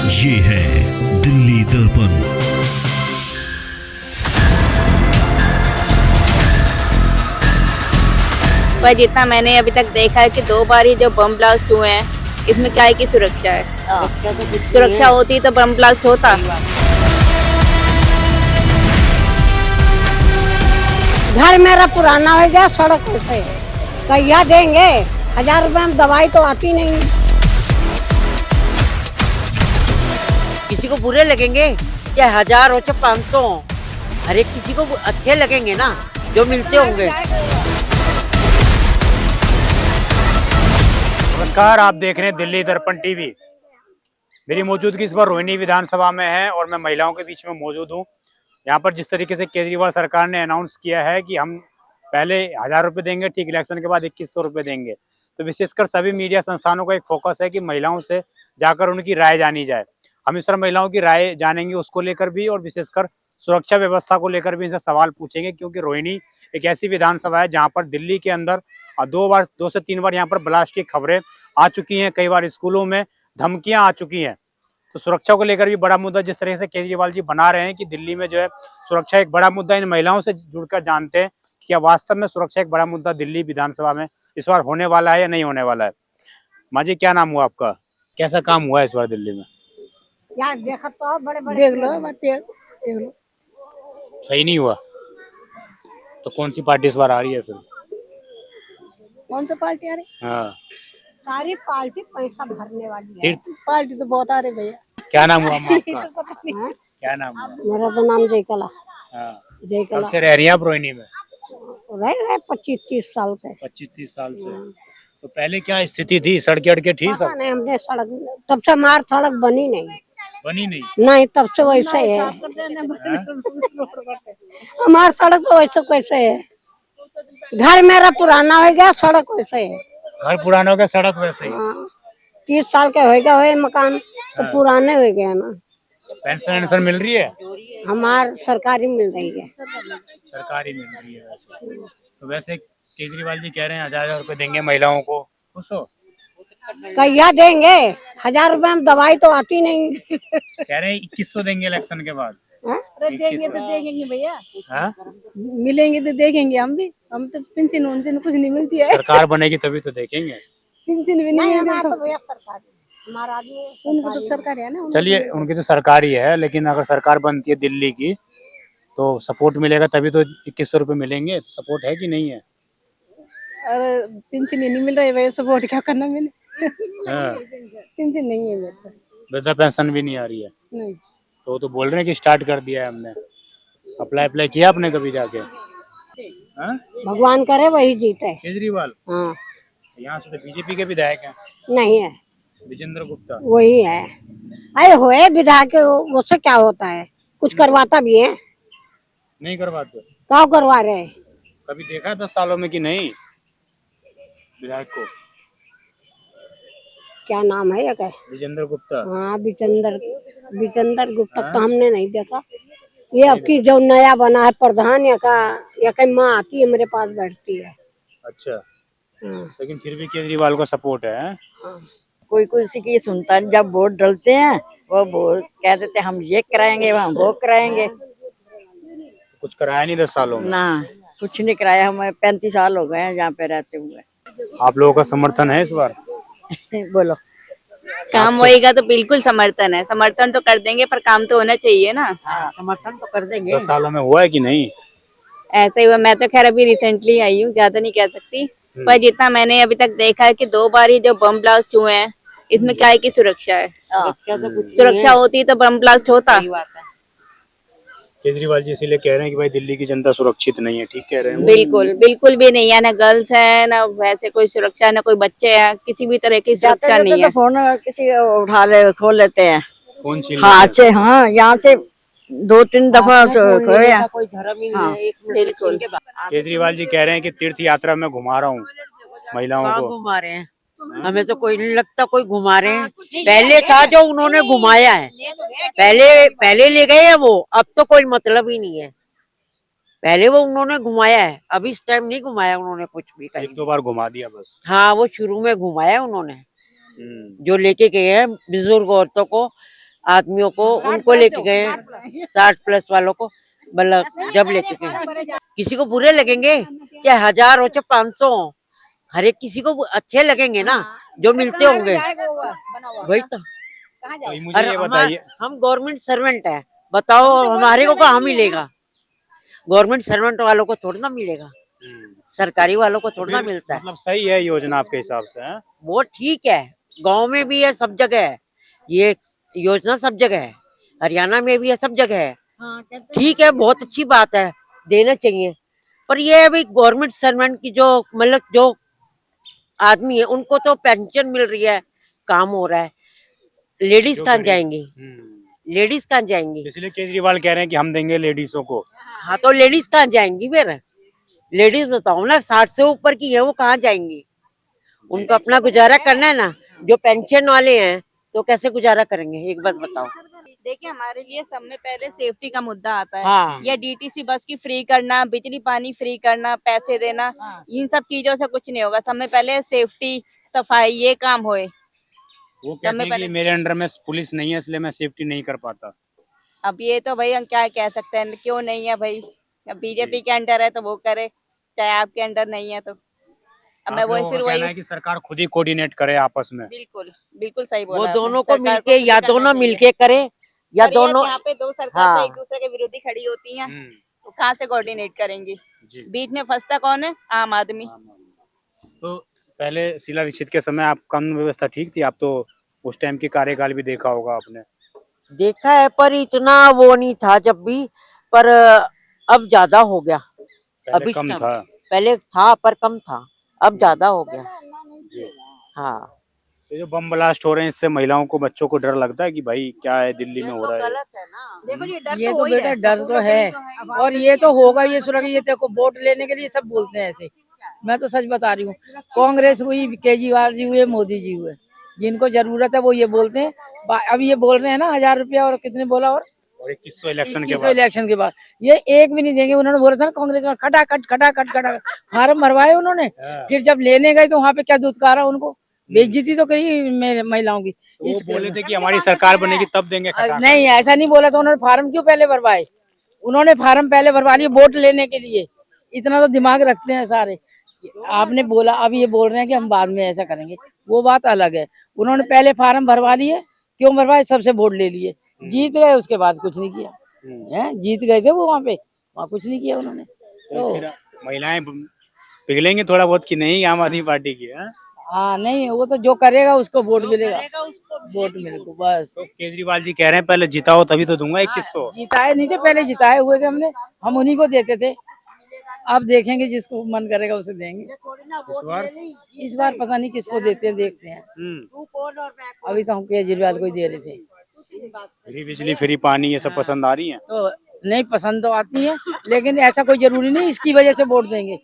ये है दिल्ली दर्पण। पर जितना मैंने अभी तक देखा है कि 2 बार ही जो बम ब्लास्ट हुए हैं, इसमें क्या है कि सुरक्षा है। सुरक्षा होती तो बम ब्लास्ट होता। घर मेरा पुराना हो गया, सड़क से कैया देंगे। 1000 रुपए में दवाई तो आती नहीं। किसी को बुरे लगेंगे, चाहे 1000 हो चाहे 500 हो, हर एक किसी को अच्छे लगेंगे ना जो मिलते होंगे। नमस्कार, आप देख रहे हैं दिल्ली दर्पण टीवी। मेरी मौजूदगी इस बार रोहिणी विधानसभा में है और मैं महिलाओं के बीच में मौजूद हूँ। यहाँ पर जिस तरीके से केजरीवाल सरकार ने अनाउंस किया है कि हम पहले 1000 रुपये देंगे, ठीक इलेक्शन के बाद 2100 रुपये देंगे, तो विशेषकर सभी मीडिया संस्थानों का एक फोकस है कि महिलाओं से जाकर उनकी राय जानी जाए। हम इस तरह महिलाओं की राय जानेंगे उसको लेकर भी, और विशेषकर सुरक्षा व्यवस्था को लेकर भी इनसे सवाल पूछेंगे, क्योंकि रोहिणी एक ऐसी विधानसभा है जहाँ पर दिल्ली के अंदर 2 से 3 बार यहाँ पर ब्लास्ट की खबरें आ चुकी हैं। कई बार स्कूलों में धमकियां आ चुकी हैं। तो सुरक्षा को लेकर भी बड़ा मुद्दा जिस तरह से केजरीवाल जी बना रहे हैं कि दिल्ली में जो है सुरक्षा एक बड़ा मुद्दा, इन महिलाओं से जुड़कर जानते हैं कि क्या वास्तव में सुरक्षा एक बड़ा मुद्दा दिल्ली विधानसभा में इस बार होने वाला है या नहीं होने वाला है। माँ जी, क्या नाम हुआ आपका? कैसा काम हुआ है इस बार दिल्ली में? यार देखा तो बड़े देख लो पेड़ देख लो। सही नहीं हुआ तो कौन सी पार्टी इस बार आ रही है फिर? कौन सा पार्टी आ रही? हाँ, सारी पार्टी पैसा भरने वाली है। फिर पार्टी तो बहुत आ रही भैया। क्या नाम हुआ अम्मा आपका? हाँ? क्या नाम हुआ? मेरा तो नाम जयकला। हाँ, जयकला कब से रह रही हैं आप रोहिणी में? रह रहे 25-30 साल से। 25-30 साल से। तो पहले क्या स्थिति थी? सड़कें अड़के थी पता सब? नहीं, हमने सड़क तब से हमार सड़क बनी नहीं। बनी नहीं? नहीं, तब से वैसे है। हमार सड़क तो वैसे कैसे है। घर मेरा पुराना हो गया, सड़क वैसे है। घर पुराना हो गया, सड़क वैसे ही। हाँ, 30 साल के हो गया है मकान, तो पुराने हो गए ना। पेंशन वेंशन मिल रही है? हमार सरकारी मिल रही है। सरकारी मिल रही है वैसे। तो वैसे केजरीवाल जी कह रहे हैं 1000 रुपए देंगे महिलाओं को, खुश हो? कैया देंगे। 1000 रुपए में दवाई तो आती नहीं। कह रहे हैं 2100 देंगे इलेक्शन के बाद। हाँ? देंगे तो देखेंगे भैया, हाँ? मिलेंगे तो देखेंगे। हम तो पेंशन उनसे कुछ नहीं मिलती है। सरकार बनेगी तभी तो देखेंगे। पेंशन भी नहीं नहीं, मिलती। हमारा तो भैया सरकारी, हमारा आदमी उनको तो सरकार है ना। चलिए, उनकी तो सरकारी है, लेकिन अगर सरकार बनती है दिल्ली की तो सपोर्ट मिलेगा तभी तो 2100 रुपये मिलेंगे। सपोर्ट है कि नहीं है? और पेंशन ही नहीं मिल रहा है भैया, सपोर्ट क्या करना मैंने। हाँ, पेंशन नहीं है मेरे को। वृद्धा पेंशन भी नहीं आ रही है। नहीं, तो वो तो बोल रहे हैं कि स्टार्ट कर दिया है हमने। अप्लाई किया आपने कभी जाके? हाँ? भगवान करे वही जीते। केजरीवाल हाँ, यहाँ से तो बीजेपी के विधायक हैं, नहीं है, विजेंद्र गुप्ता। वही है। अरे होए विधायक, उससे क्या होता है, कुछ करवाता भी है। नहीं करवाते? क्या करवा रहे हैं? कभी देखा है 10 सालों में कि नहीं विधायक को? क्या नाम है ये? विजेंद्र गुप्ता। हाँ, विजेंद्र गुप्ता तो हमने नहीं देखा। ये अब की जो नया बना है प्रधान, या का माँ आती है मेरे पास बैठती है। अच्छा, हाँ, लेकिन फिर भी केजरीवाल का सपोर्ट है। हाँ। कोई किसी की सुनता नहीं। जब वोट डलते हैं वो वोट कह देते हम ये कराएंगे, हम वो कराएंगे। कुछ कराया नहीं 10 सालों में। ना, कुछ नहीं कराया। हमें 35 साल हो गए हैं यहाँ पे रहते हुए। आप लोगों का समर्थन है इस बार? बोलो। काम होएगा तो बिल्कुल समर्थन है। समर्थन तो कर देंगे, पर काम तो होना चाहिए ना। हाँ, समर्थन तो कर देंगे। 10 सालों में हुआ है कि नहीं? ऐसा ही हुआ। मैं तो खैर अभी रिसेंटली आई हूँ, ज्यादा नहीं कह सकती। पर जितना मैंने अभी तक देखा है कि 2 बार ही जो बम ब्लास्ट हुए हैं, इसमें क्या है कि सुरक्षा है। सुरक्षा होती तो बम ब्लास्ट होता। केजरीवाल जी इसीलिए कह रहे हैं कि भाई दिल्ली की जनता सुरक्षित नहीं है। ठीक कह रहे हैं। बिल्कुल बिल्कुल भी नहीं है। ना गर्ल्स है, ना वैसे कोई सुरक्षा, ना कोई बच्चे हैं, किसी भी तरह की सुरक्षा नहीं है। फोन किसी उठा ले, खोल लेते हैं। फोन छीन हाँ से, हाँ, यहाँ से 2-3 दफा खोया। कोई धर्म ही हाँ, बिल्कुल। केजरीवाल जी कह रहे हैं कि तीर्थ यात्रा में घुमा रहा हूँ महिलाओं कहाँ को। घुमा रहे हैं? हमें तो कोई नहीं लगता कोई घुमा रहे हैं। पहले था जो उन्होंने घुमाया है, पहले ले गए हैं वो। अब तो कोई मतलब ही नहीं है। पहले वो उन्होंने घुमाया है, अब इस टाइम नहीं घुमाया उन्होंने कुछ भी कहीं। 1-2 बार घुमा दिया बस। हाँ, वो शुरू में घुमाया उन्होंने, जो लेके गए हैं बुजुर्ग औरतों को। आदमियों को, उनको लेके गए हैं 60+ वालों को, मतलब जब लेके गए। किसी को बुरे लगेंगे, चाहे 1000 हो चाहे 500 हो, हर एक किसी को अच्छे लगेंगे ना जो मिलते होंगे, वही तो। तो मुझे ये बताइए, हम गवर्नमेंट सर्वेंट है, बताओ हमारे को कहाँ मिलेगा? गवर्नमेंट सर्वेंट वालों को थोड़ा ना मिलेगा, सरकारी वालों को थोड़ा ना फिर मिलता है। मतलब सही है योजना आपके हिसाब से, हैं? वो ठीक है, गांव में भी है, सब जगह है ये योजना, सब जगह है, हरियाणा में भी है, सब जगह है। ठीक है, बहुत अच्छी बात है, देना चाहिए। पर ये अभी गवर्नमेंट सर्वेंट की जो मतलब जो आदमी है उनको तो पेंशन मिल रही है, काम हो रहा है, लेडीज जो कहाँ गरीब- जाएंगी? लेडीज कहाँ जाएंगी? इसलिए केजरीवाल कह रहे हैं कि हम देंगे लेडीजों को। हाँ, तो लेडीज कहाँ जाएंगी फिर? लेडीज बताओ ना, 60 से ऊपर की है, वो कहाँ जाएंगी? उनको अपना गुजारा करना है ना। जो पेंशन वाले हैं तो कैसे गुजारा करेंगे, एक बात बताओ। देखिए हमारे लिए सब में पहले सेफ्टी का मुद्दा आता है। हाँ। या डीटीसी बस की फ्री करना, बिजली पानी फ्री करना, पैसे देना, इन सब चीजों से कुछ नहीं होगा। सब में पहले सेफ्टी सफाई ये काम होए। वो सब कहते में हैं कि पहले मेरे अंडर में पुलिस नहीं है इसलिए मैं सेफ्टी नहीं कर पाता। अब ये तो भाई हम क्या कह सकते हैं, क्यों नहीं है भाई? अब बीजेपी के अंडर है तो वो करे, चाहे आपके अंडर नहीं है तो। अब मैं आप वही लोगों फिर का वही कहना है कि सरकार खुद ही कोऑर्डिनेट करे आपस में। बिल्कुल बिल्कुल सही बोला वो आपने। दोनों को सरकार मिलके, खुद ही या करना दोनों चाहिए। मिलके करे, या पर ये दोनों। यहाँ पे दो सरकार तो हाँ। एक दूसरे के विरोधी खड़ी होती हैं, हम्म, तो कहाँ से कोऑर्डिनेट करेंगी? जी। बीच में फंसता कौन है? आम आदमी। तो पहले शीला दीक्षित के समय आप कानून व्यवस्था ठीक थी? आप तो उस टाइम की कार्यकाल भी देखा होगा आपने। देखा है, पर इतना वो नहीं था जब भी, पर अब ज्यादा हो गया। पहले अभी कम था। पहले था पर कम था, अब ज्यादा हो गया। हाँ, ये जो बम ब्लास्ट हो रहे हैं इससे महिलाओं को, बच्चों को डर लगता है कि भाई क्या है दिल्ली में हो रहा है? गलत है ना। ये तो बेटा डर तो है, और ये तो होगा, ये सुरक्षा। ये देखो वोट लेने के लिए सब बोलते हैं ऐसे, मैं तो सच बता रही हूँ। कांग्रेस हुई, केजरीवाल जी हुए, मोदी जी हुए, जिनको जरूरत है वो ये बोलते हैं। अब ये बोल रहे हैं ना 1000 रुपया, और कितने बोला, और 2100 इलेक्शन के 2100 बाद इलेक्शन के बाद ये एक भी नहीं देंगे। उन्होंने बोला था ना कांग्रेस में, खटाखट खटाखट खटाखट फार्म भरवाए उन्होंने, फिर जब लेने गए तो वहाँ पे क्या दुत्कारा, उनको बेइज्जती तो करी मेरे महिलाओं की। तो वो बोले थे कि हमारी सरकार बनेगी तब देंगे खटाखट। नहीं, ऐसा नहीं बोला था उन्होंने। फार्म क्यों पहले भरवाए? उन्होंने फार्म पहले भरवा लिए वोट लेने के लिए। इतना तो दिमाग रखते हैं सारे। आपने बोला, अब ये बोल रहे हैं कि हम बाद में ऐसा करेंगे, वो बात अलग है। उन्होंने पहले फार्म भरवा लिए, क्यों भरवाए? सबसे वोट ले लिए, जीत गए, उसके बाद कुछ नहीं किया है। जीत गए थे वो, वहाँ कुछ नहीं किया उन्होंने। तो फिर महिलाएं पिघलेंगी थोड़ा बहुत कि नहीं आम आदमी पार्टी की? हाँ, नहीं, वो तो जो करेगा उसको वोट मिलेगा, वोट मिलेगा बस। तो केजरीवाल जी कह रहे हैं पहले जिताओ तभी तो दूंगा 2100। जिताए नहीं थे, पहले जिताए हुए थे हमने, हम उन्हीं को देते थे। अब देखेंगे, जिसको मन करेगा उसे देंगे। इस बार पता नहीं किसको देते हैं, देखते हैं। अभी तो हम केजरीवाल को ही दे रहे थे। फ्री बिजली, फ्री पानी, ये सब पसंद आ रही है? तो नहीं, पसंद तो आती है, लेकिन ऐसा कोई जरूरी नहीं इसकी वजह से वोट देंगे।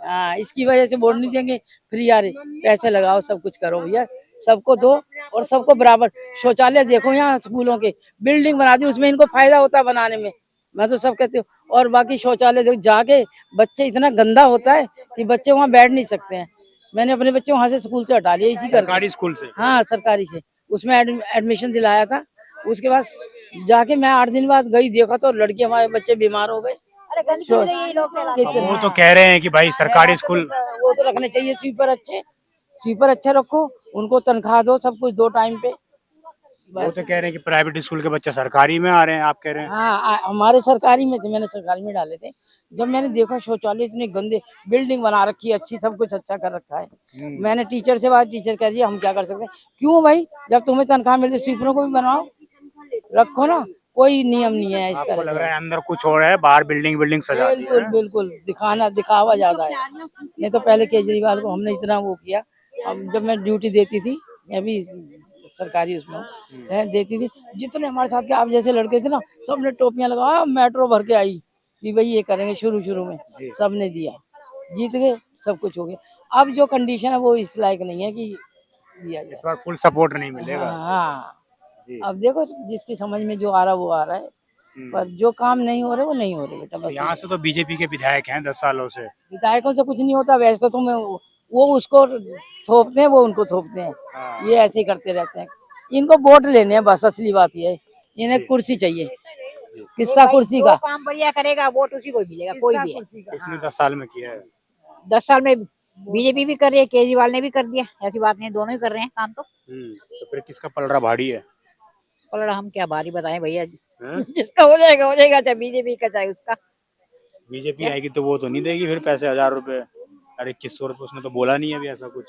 हाँ, इसकी वजह से वोट नहीं देंगे। फ्री आ रही, पैसे लगाओ, सब कुछ करो भैया, सबको दो और सबको बराबर। शौचालय देखो, यहाँ स्कूलों के बिल्डिंग बना दी, उसमें इनको फायदा होता है बनाने में, मैं तो सब कहती हूँ। और बाकी शौचालय देखो, जाके बच्चे, इतना गंदा होता है कि बच्चे वहाँ बैठ नहीं सकते हैं। मैंने अपने बच्चे वहाँ से स्कूल से हटा लिए इसी कर। सरकारी स्कूल से? हाँ, सरकारी से, उसमें एडमिशन दिलाया था। उसके बाद जाके मैं 8 दिन बाद गई, देखा तो लड़के, हमारे बच्चे बीमार हो गए। वो तो कह रहे हैं कि भाई सरकारी स्कूल, वो तो रखने चाहिए। स्वीपर अच्छे रखो, उनको तनख्वाह दो, सब कुछ दो टाइम पे। वो तो कह रहे हैं कि प्राइवेट स्कूल के बच्चे सरकारी में आ रहे हैं, आप कह रहे हैं? हाँ, हमारे सरकारी में थे, मैंने सरकारी में डाले थे। जब मैंने देखा शौचालय इतने गंदे, बिल्डिंग बना रखी है अच्छी, सब कुछ अच्छा कर रखा है। मैंने टीचर से बात, टीचर कह दिया हम क्या कर सकते हैं। क्यों भाई, जब तुम्हें तनख्वाह मिलती है, स्वीपरों को भी बनवाओ, रखो ना, कोई नियम नहीं है इस आपको तरह लग से। रहा है अंदर कुछ और है, बाहर बिल्डिंग सजा दी बिल्कुल है? बिल्कुल, दिखावा ज्यादा है। नहीं तो पहले केजरीवाल को हमने इतना वो किया। अब जब मैं ड्यूटी देती थी, मैं भी सरकारी उसमें देती थी, जितने हमारे साथ के आप जैसे लड़के थे ना, सबने टोपियां लगा, मेट्रो भर के आई कि भाई ये करेंगे। शुरू में सबने दिया, जीत गए, सब कुछ हो गया। अब जो कंडीशन है वो इस लायक नहीं है कि दिया जाए। इस बार फुल सपोर्ट नहीं मिलेगा। हाँ, अब देखो, जिसकी समझ में जो आ रहा है वो आ रहा है, पर जो काम नहीं हो रहे वो नहीं हो रहे बेटा, बस। यहाँ से तो बीजेपी के विधायक हैं 10 सालों से। विधायकों से कुछ नहीं होता वैसे तो। तुम्हें वो उसको थोपते हैं, वो उनको थोपते हैं, ये ऐसे ही करते रहते हैं। इनको वोट लेने हैं बस, असली बात ये है। इन्हें कुर्सी चाहिए, किस्सा कुर्सी का। काम बढ़िया करेगा वोट उसी को मिलेगा, कोई भी है। इसने 10 साल में किया है। 10 साल में बीजेपी भी कर रही है, केजरीवाल ने भी कर दिया, ऐसी बात नहीं, दोनों ही कर रहे हैं काम तो। तो फिर किसका पलड़ा भारी है? पलड़ा हम क्या भारी बताएं भैया, हैं? जिसका हो जाएगा, चाहे बीजेपी का चाहे उसका। बीजेपी आएगी तो वो तो नहीं देगी फिर पैसे 1000 रुपए, अरे 2100 रुपए, उसने तो बोला नहीं है अभी ऐसा कुछ।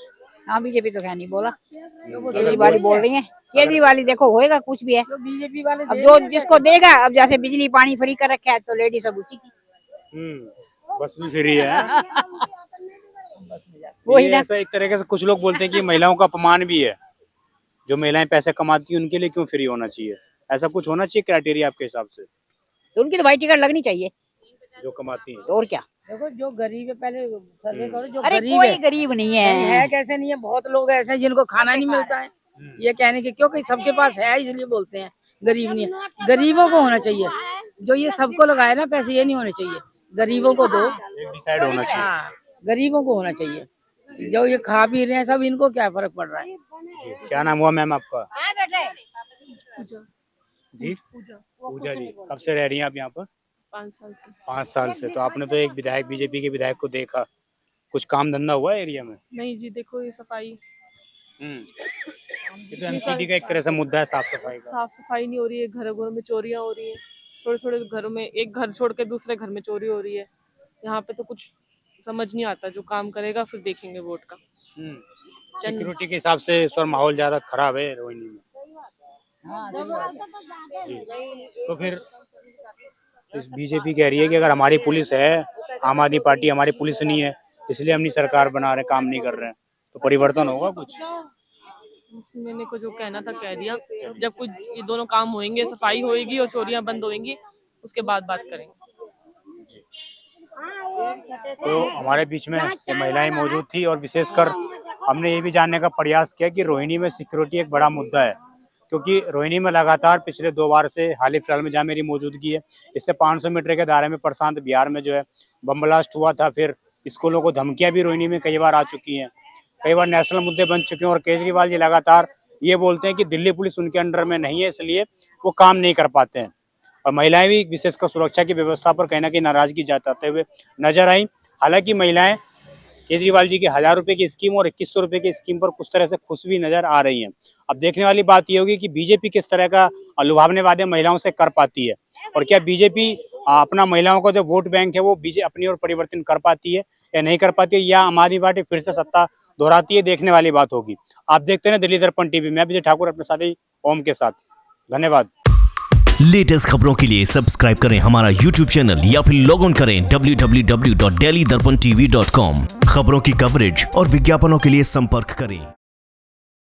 हाँ बीजेपी तो क्या नहीं बोला, केजरीवाल ही बोल रही है। केजरीवाल ही देखो होएगा कुछ भी है, बीजेपी वाले अब जो जिसको देगा, अब जैसे बिजली पानी फ्री कर रखा है तो लेडीज सब उसी की। बस भी फ्री है। वही ये ना। ऐसा एक तरीके से कुछ लोग बोलते हैं कि महिलाओं का अपमान भी है, जो महिलाएं पैसे कमाती हैं उनके लिए क्यों फ्री होना चाहिए? ऐसा कुछ होना चाहिए क्राइटेरिया आपके हिसाब से, तो उनकी तो भाई टिकट लगनी चाहिए, जो कमाती हैं? तो और क्या। देखो जो गरीब है, पहले सर्वे करो, जो अरे गरीब कोई है, गरीब नहीं है है। कैसे नहीं है, बहुत लोग ऐसे हैं जिनको खाना नहीं मिलता है। ये कहने के क्योंकि सबके पास है इसलिए बोलते हैं गरीब नहीं है। गरीबों को होना चाहिए, जो ये सबको लगाए ना पैसे, ये नहीं होने चाहिए, गरीबों को दो। एक डिसाइड होना चाहिए। हाँ, गरीबों को होना चाहिए, जो ये खा पी रहे हैं सब, इनको क्या फर्क पड़ रहा है। जी, क्या नाम हुआ मैम आपका? जी पूजा जी, कब से रह रही हैं आप यहाँ पर? 5 साल से। 5 साल से। तो आपने तो एक विधायक, बीजेपी के विधायक को देखा, कुछ काम धंधा हुआ है एरिया में? नहीं जी, देखो ये सफाई, ये तो एमसीडी का एक तरह से मुद्दा है, साफ सफाई का। साफ सफाई नहीं हो रही है, घरों घरों में चोरियां हो रही है, थोड़े थोड़े घरों में, एक घर छोड़ के दूसरे घर में चोरी हो रही है। यहाँ पे तो कुछ समझ नहीं आता, जो काम करेगा फिर देखेंगे वोट का। सिक्योरिटी के हिसाब से इस बार माहौल ज्यादा खराब है रोहिणी में। जी, तो फिर इस बीजेपी कह रही है कि अगर हमारी पुलिस है, आम आदमी पार्टी हमारी पुलिस नहीं है, इसलिए हम नहीं सरकार बना रहे, काम नहीं कर रहे हैं, तो परिवर्तन होगा कुछ? मैंने को जो कहना था कह दिया, जब कुछ ये दोनों काम होंगे, सफाई होएगी और चोरियां बंद होंगी, उसके बाद बात करेंगे। तो हमारे बीच में ये महिलाएं मौजूद थी और विशेषकर हमने ये भी जानने का प्रयास किया कि रोहिणी में सिक्योरिटी एक बड़ा मुद्दा है, क्योंकि रोहिणी में लगातार पिछले 2 बार से, हाल ही फिलहाल में जहाँ मेरी मौजूदगी है, इससे 500 मीटर के दायरे में प्रशांत बिहार में जो है बम ब्लास्ट हुआ था। फिर स्कूलों को धमकियां भी रोहिणी में कई बार आ चुकी हैं, कई बार नेशनल मुद्दे बन चुके हैं। और केजरीवाल जी लगातार ये बोलते हैं कि दिल्ली पुलिस उनके अंडर में नहीं है, इसलिए वो काम नहीं कर पाते हैं। और महिलाएं भी विशेषकर सुरक्षा की व्यवस्था पर कहीं ना कहीं नाराजगी जताते हुए नजर आई। हालांकि महिलाएं केजरीवाल जी के 1000 रुपए की स्कीम और 2100 रुपए की स्कीम पर कुछ तरह से खुश भी नजर आ रही हैं। अब देखने वाली बात यह होगी कि बीजेपी किस तरह का लुभावने वादे महिलाओं से कर पाती है, और क्या बीजेपी अपना महिलाओं का जो वोट बैंक है वो बीजेपी अपनी ओर परिवर्तन कर पाती है या नहीं कर पाती है, या आम आदमी पार्टी फिर से सत्ता दोहराती है, देखने वाली बात होगी। आप देखते हैं दिल्ली दर्पण टीवी। मैं विजय ठाकुर अपने साथी ओम के साथ। धन्यवाद। लेटेस्ट खबरों के लिए सब्सक्राइब करें हमारा यूट्यूब चैनल या फिर लॉग ऑन करें www.delhidarpantv.com। खबरों की कवरेज और विज्ञापनों के लिए संपर्क करें।